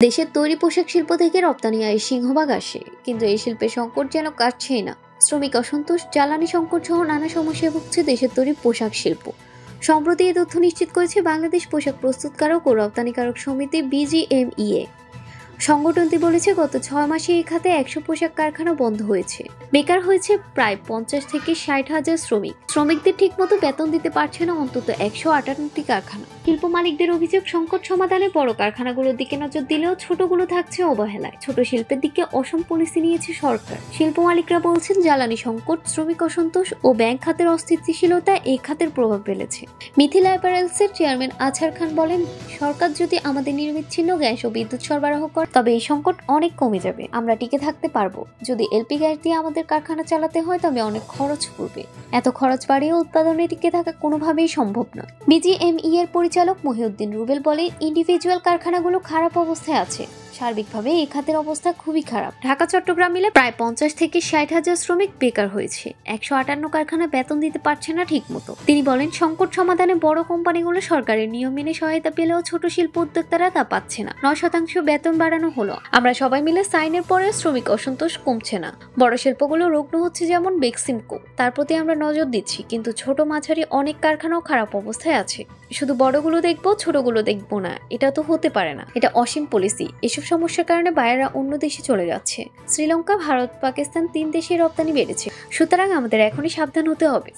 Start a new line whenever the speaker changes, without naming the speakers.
দেশের তৈরি পোশাক শিল্প থেকে রপ্তানি আয়ের সিংহভাগ আসে, কিন্তু এই শিল্পের সংকট যেন কাটছেই না। শ্রমিক অসন্তোষ, জ্বালানি সংকট সহ নানা সমস্যায় ভুগছে দেশের তৈরি পোশাক শিল্প। সম্প্রতি এই তথ্য নিশ্চিত করেছে বাংলাদেশ পোশাক প্রস্তুতকারক ও রপ্তানিকারক সমিতি BGMEA। সংগঠনটি বলেছে, গত 6 মাসে এই খাতে 100 পোশাক কারখানা বন্ধ হয়েছে। বেকার হয়েছে প্রায় 50 থেকে 60 হাজার শ্রমিকদের ঠিকমতো বেতন দিতে পারছে না অন্তত 158টি কারখানা। শিল্প মালিকদের অভিযোগ, সংকট সমাধানে বড় কারখানাগুলোর দিকে নজর দিলেও ছোটগুলো থাকছে অবহেলায়। ছোট শিল্পের দিকে অসম পলিসি নিয়েছে সরকার। শিল্প মালিকরা বলছেন, জ্বালানি সংকট, শ্রমিক অসন্তোষ ও ব্যাংক খাতের অস্থিতিশীলতা এই খাতের প্রভাব ফেলেছে। মিথিলা অ্যাপারেলসের চেয়ারম্যান আছার খান বলেন, সরকার যদি আমাদের নিরবিচ্ছিন্ন গ্যাস ও বিদ্যুৎ সরবরাহ করে তবে এই সংকট অনেক কমে যাবে। আমরা টিকে থাকতে পারবো। যদি এলপি গ্যাস দিয়ে আমাদের কারখানা চালাতে হয় তবে অনেক খরচ পড়বে। এত খরচ বাড়িয়ে উৎপাদনে টিকে থাকা কোনোভাবেই সম্ভব নয়। BGME এর পরিচালক মহিউদ্দিন রুবেল বলেন, ইন্ডিভিজুয়াল কারখানাগুলো খারাপ অবস্থায় আছে। সার্বিকভাবে এই খাতের অবস্থা খুবই খারাপ। ঢাকা চট্টগ্রাম মিলে প্রায় 50 থেকে 60 হাজার শ্রমিক বেকার হয়েছে। 158 কারখানা বেতন দিতে পারছে না ঠিক মতো। তিনি বলেন, সংকট সমাধানে বড় কোম্পানিগুলো সরকারের নিয়ম মেনে সহায়তা পেলেও ছোট শিল্প উদ্যোক্তারা তা পাচ্ছে না। 9% বেতন বাড়ানো হলো, আমরা সবাই মিলে সাইনের পরে শ্রমিক অসন্তোষ কমছে না। বড় শিল্পগুলো রুগ্ন হচ্ছে, যেমন বেক্সিমকো, তার প্রতি আমরা নজর দিচ্ছি, কিন্তু ছোট মাঝারি অনেক কারখানাও খারাপ অবস্থায় আছে। শুধু বড়গুলো দেখবো, ছোটগুলো দেখবো না, এটা তো হতে পারে না। এটা অসীম পলিসি। এসব সমস্যার কারণে বায়াররা অন্য দেশে চলে যাচ্ছে। শ্রীলঙ্কা, ভারত, পাকিস্তান 3 দেশে রপ্তানি বেড়েছে। সুতরাং আমাদের এখনই সাবধান হতে হবে।